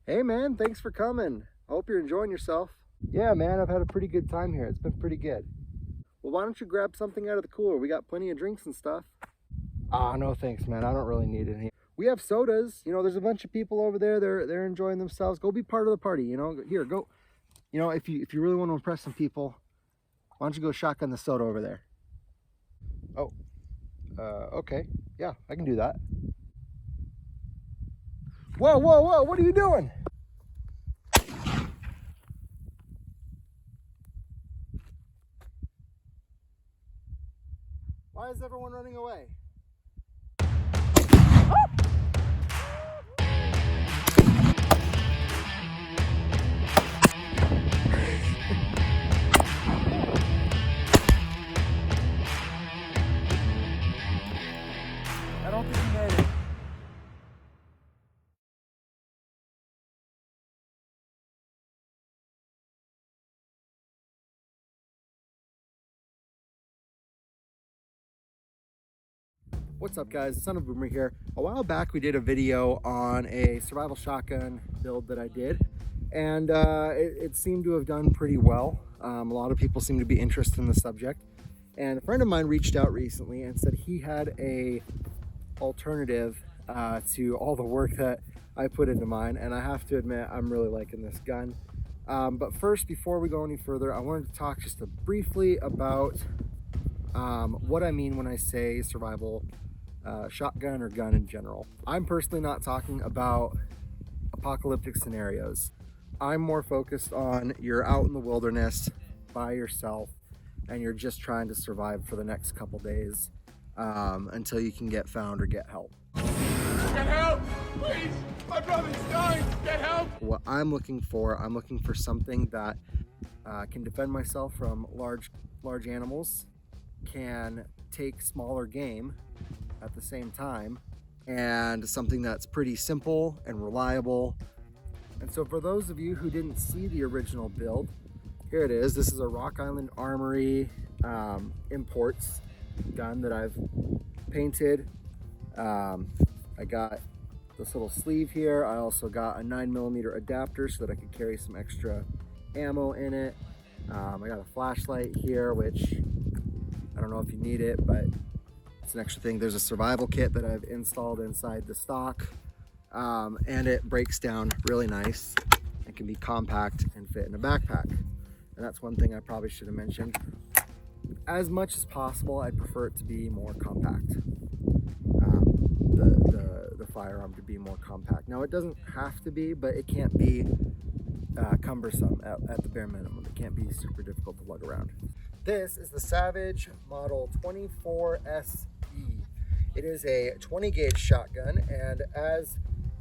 Hey man, thanks for coming. I hope you're enjoying yourself. Yeah man, I've had a pretty good time here. It's been pretty good. Well, why don't you grab something out of the cooler? We got plenty of drinks and stuff. Ah, no thanks man, I don't really need any. We have sodas. There's a bunch of people over there. They're enjoying themselves. Go be part of the party, Here, go. If you really want to impress some people, why don't you go shotgun the soda over there? Oh, okay. Yeah, I can do that. Whoa, whoa, whoa, what are you doing? Why is everyone running away? I don't think you made it. What's up guys, Sonofaboomer here. A while back we did a video on a survival shotgun build that I did, and it seemed to have done pretty well. A lot of people seem to be interested in the subject, and a friend of mine reached out recently and said he had a alternative to all the work that I put into mine, and I have to admit I'm really liking this gun. But first, before we go any further, I wanted to talk just briefly about what I mean when I say survival shotgun or gun in general. I'm personally not talking about apocalyptic scenarios. I'm more focused on you're out in the wilderness by yourself and you're just trying to survive for the next couple days until you can get found or get help. Get help! Please! My brother's dying! Get help! What I'm looking for something that can defend myself from large animals, can take smaller game at the same time, and something that's pretty simple and reliable. And so for those of you who didn't see the original build, here it is. This is a Rock Island Armory imports gun that I've painted. I got this little sleeve here. I also got a 9mm adapter so that I could carry some extra ammo in it. I got a flashlight here, which I don't know if you need it, but it's an extra thing. There's a survival kit that I've installed inside the stock, and it breaks down really nice and can be compact and fit in a backpack. And that's one thing I probably should have mentioned. As much as possible, I'd prefer it to be more compact. The firearm to be more compact. Now, it doesn't have to be, but it can't be cumbersome at the bare minimum. It can't be super difficult to lug around. This is the Savage Model 24SE. It is a 20 gauge shotgun, and as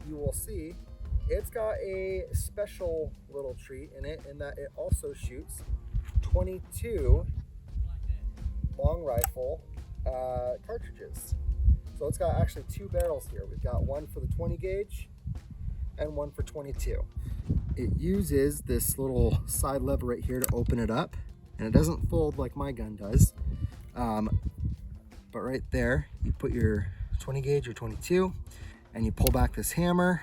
you will see, it's got a special little treat in it in that it also shoots 22 long rifle cartridges. So it's got actually two barrels here. We've got one for the 20 gauge and one for 22. It uses this little side lever right here to open it up, and it doesn't fold like my gun does. But right there, you put your 20 gauge or 22, and you pull back this hammer.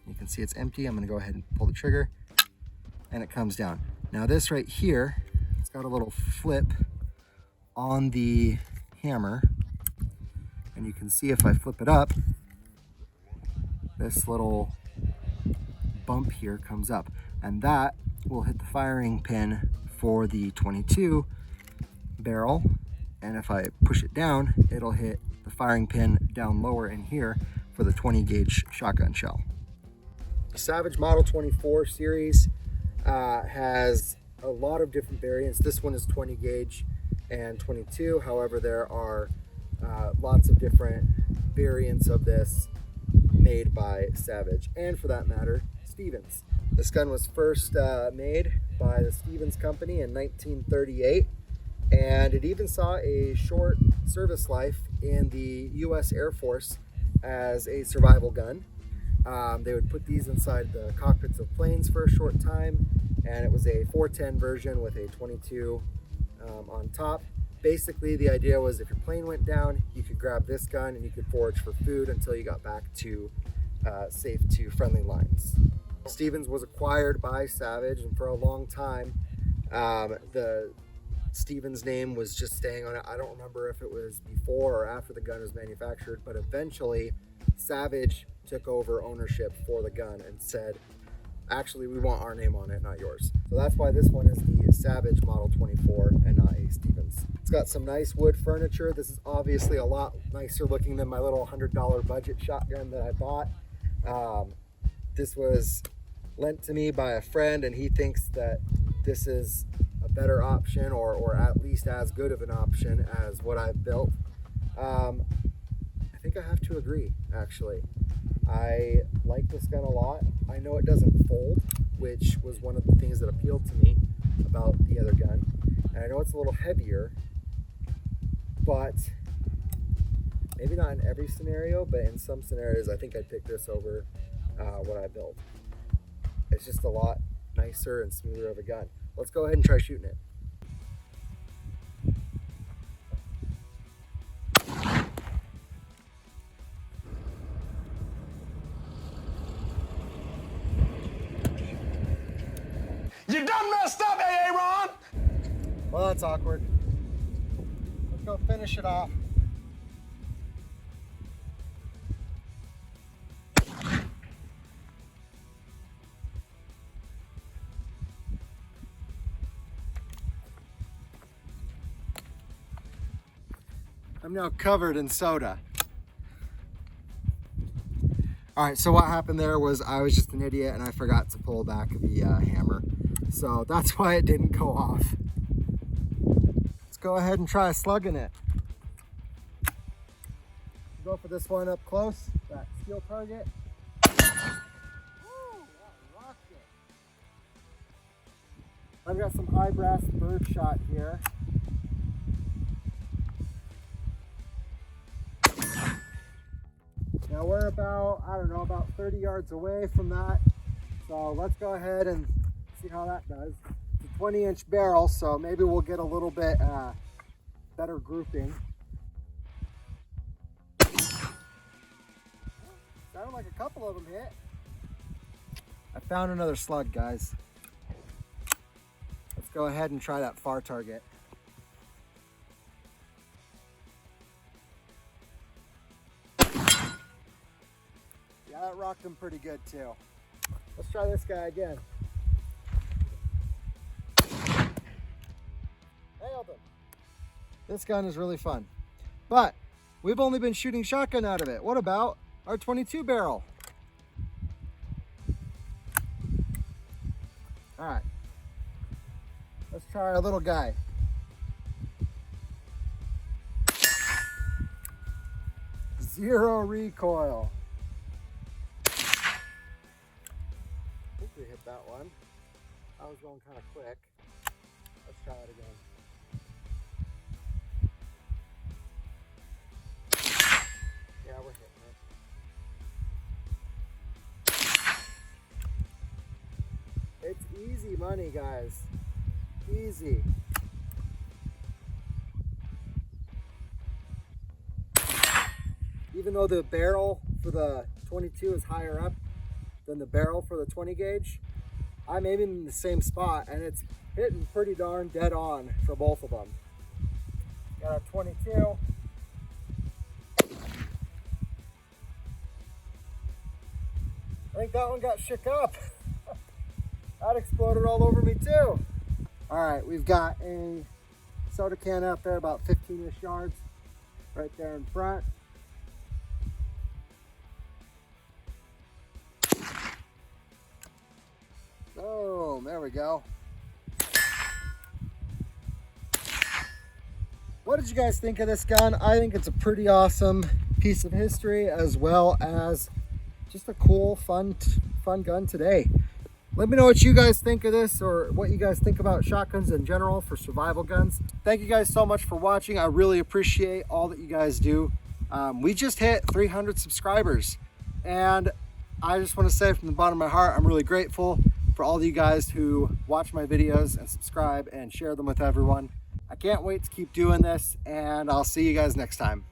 You can see it's empty. I'm gonna go ahead and pull the trigger, and it comes down. Now this right here, it's got a little flip on the hammer, and you can see if I flip it up, this little bump here comes up, and that will hit the firing pin for the 22 barrel, and if I push it down, it'll hit the firing pin down lower in here for the 20 gauge shotgun shell. The Savage Model 24 series has a lot of different variants. This one is 20 gauge and 22. However, there are lots of different variants of this made by Savage, and for that matter, Stevens. This gun was first made by the Stevens Company in 1938, and it even saw a short service life in the US Air Force as a survival gun. They would put these inside the cockpits of planes for a short time, and it was a 410 version with a 22 on top. Basically, the idea was if your plane went down, you could grab this gun and you could forage for food until you got back to safe to friendly lines. Stevens was acquired by Savage, and for a long time, the Stevens name was just staying on it. I don't remember if it was before or after the gun was manufactured, but eventually Savage took over ownership for the gun and said, actually, we want our name on it, not yours. So that's why this one is the Savage Model 24 and not a Stevens. It's got some nice wood furniture. This is obviously a lot nicer looking than my little $100 budget shotgun that I bought. This was lent to me by a friend, and he thinks that this is a better option, or at least as good of an option as what I've built. I think I have to agree, actually. I like this gun a lot. I know it doesn't fold, which was one of the things that appealed to me about the other gun. And I know it's a little heavier, but maybe not in every scenario, but in some scenarios, I think I'd pick this over what I built. It's just a lot nicer and smoother of a gun. Let's go ahead and try shooting it. You done messed up, Aaron! Well, that's awkward. Let's go finish it off. I'm now covered in soda. All right, so what happened there was I was just an idiot and I forgot to pull back the hammer. So that's why it didn't go off. Let's go ahead and try slugging it. Go for this one up close, that steel target. Woo, that rocked it. I've got some high brass bird shot here. Now we're about, I don't know, about 30 yards away from that. So let's go ahead and see how that does. It's a 20-inch barrel, so maybe we'll get a little bit better grouping. Sounded like a couple of them hit. I found another slug, guys. Let's go ahead and try that far target. Yeah, that rocked him pretty good too. Let's try this guy again. Nailed him. This gun is really fun, but we've only been shooting shotgun out of it. What about our 22 barrel? All right, let's try our little guy. Zero recoil. I think we hit that one. I was going kind of quick. Let's try it again. Yeah, we're hitting it. It's easy money, guys. Easy. Even though the barrel for the 22 is higher up than the barrel for the 20 gauge, I'm aiming in the same spot and it's hitting pretty darn dead on for both of them. Got a 22. I think that one got shook up. That exploded all over me too. All right, we've got a soda can out there about 15-ish yards right there in front. Boom, there we go. What did you guys think of this gun? I think it's a pretty awesome piece of history, as well as just a cool, fun gun today. Let me know what you guys think of this, or what you guys think about shotguns in general for survival guns. Thank you guys so much for watching. I really appreciate all that you guys do. We just hit 300 subscribers, and I just want to say from the bottom of my heart, I'm really grateful for all of you guys who watch my videos and subscribe and share them with everyone. I can't wait to keep doing this, and I'll see you guys next time.